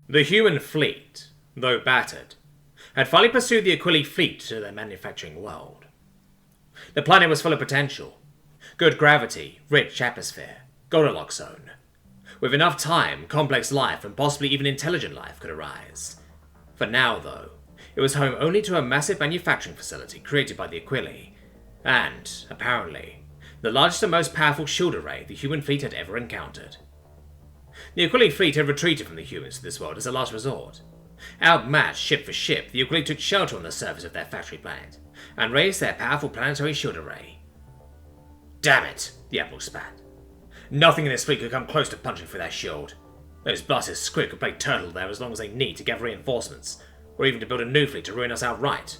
The human fleet, though battered, had finally pursued the Aquili fleet to their manufacturing world. The planet was full of potential. Good gravity, rich atmosphere, Goldilocks zone. With enough time, complex life and possibly even intelligent life could arise. For now, though, it was home only to a massive manufacturing facility created by the Aquili, and, apparently, the largest and most powerful shield array the human fleet had ever encountered. The Aquili fleet had retreated from the humans to this world as a last resort. Outmatched ship for ship, the Aquili took shelter on the surface of their factory planet, and raised their powerful planetary shield array. Damn it, the Admiral spat. Nothing in this fleet could come close to punching through their shield. Those blasted squid could play turtle there as long as they need to gather reinforcements, or even to build a new fleet to ruin us outright.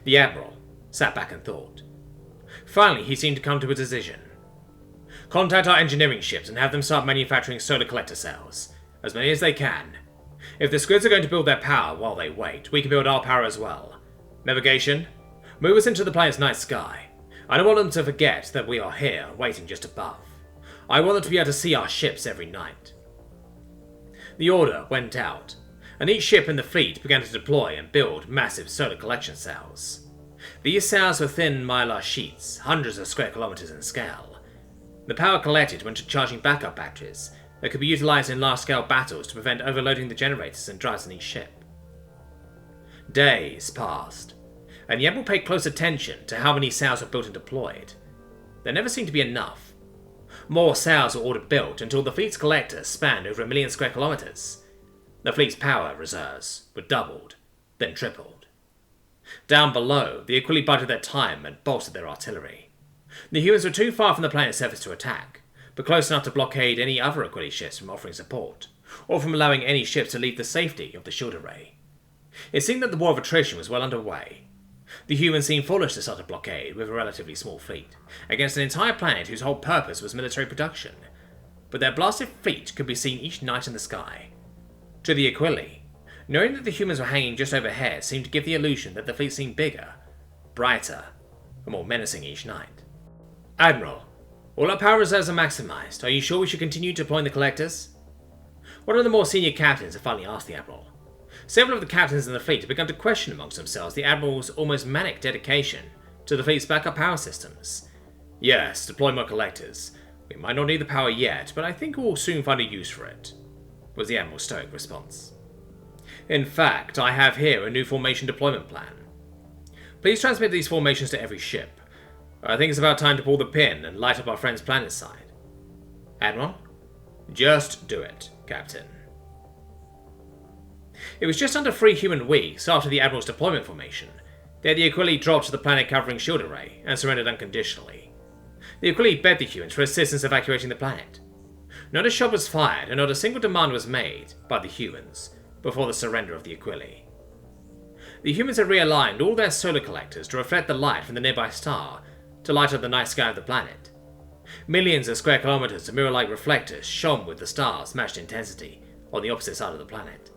The Admiral sat back and thought. Finally, he seemed to come to a decision. Contact our engineering ships and have them start manufacturing solar collector cells, as many as they can. If the squids are going to build their power while they wait, we can build our power as well. Navigation, move us into the planet's night sky. I don't want them to forget that we are here, waiting just above. I want them to be able to see our ships every night. The order went out, and each ship in the fleet began to deploy and build massive solar collection cells. These cells were thin mylar sheets, hundreds of square kilometers in scale. The power collected went to charging backup batteries that could be utilized in large-scale battles to prevent overloading the generators and drives in each ship. Days passed, and the Admiral paid close attention to how many cells were built and deployed. There never seemed to be enough. More cells were ordered built until the fleet's collectors spanned over 1 million square kilometers. The fleet's power reserves were doubled, then tripled. Down below, the Aquili bided their time and bolstered their artillery. The humans were too far from the planet's surface to attack, but close enough to blockade any other Aquili ships from offering support, or from allowing any ships to leave the safety of the shield array. It seemed that the war of attrition was well underway. The humans seemed foolish to start a blockade with a relatively small fleet, against an entire planet whose whole purpose was military production, but their blasted fleet could be seen each night in the sky. To the Aquili, knowing that the humans were hanging just overhead seemed to give the illusion that the fleet seemed bigger, brighter, and more menacing each night. Admiral, all our power reserves are maximized. Are you sure we should continue deploying the collectors? One of the more senior captains had finally asked the Admiral. Several of the captains in the fleet had begun to question amongst themselves the Admiral's almost manic dedication to the fleet's backup power systems. Yes, deploy more collectors. We might not need the power yet, but I think we'll soon find a use for it, was the Admiral's stoic response. In fact, I have here a new formation deployment plan. Please transmit these formations to every ship. I think it's about time to pull the pin and light up our friend's planet side. Admiral? Just do it, Captain. It was just under 3 human weeks after the Admiral's deployment formation that the Aquili dropped to the planet-covering shield array and surrendered unconditionally. The Aquili begged the humans for assistance evacuating the planet. Not a shot was fired and not a single demand was made by the humans before the surrender of the Aquili. The humans had realigned all their solar collectors to reflect the light from the nearby star to light up the night sky of the planet. Millions of square kilometers of mirror-like reflectors shone with the stars' matched intensity on the opposite side of the planet.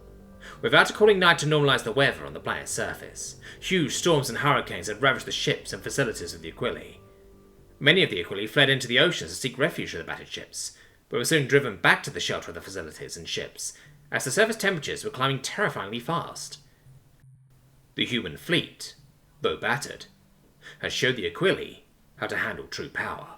Without a cooling night to normalize the weather on the planet's surface, huge storms and hurricanes had ravaged the ships and facilities of the Aquili. Many of the Aquili fled into the oceans to seek refuge from the battered ships, but were soon driven back to the shelter of the facilities and ships, as the surface temperatures were climbing terrifyingly fast. The human fleet, though battered, had showed the Aquili how to handle true power.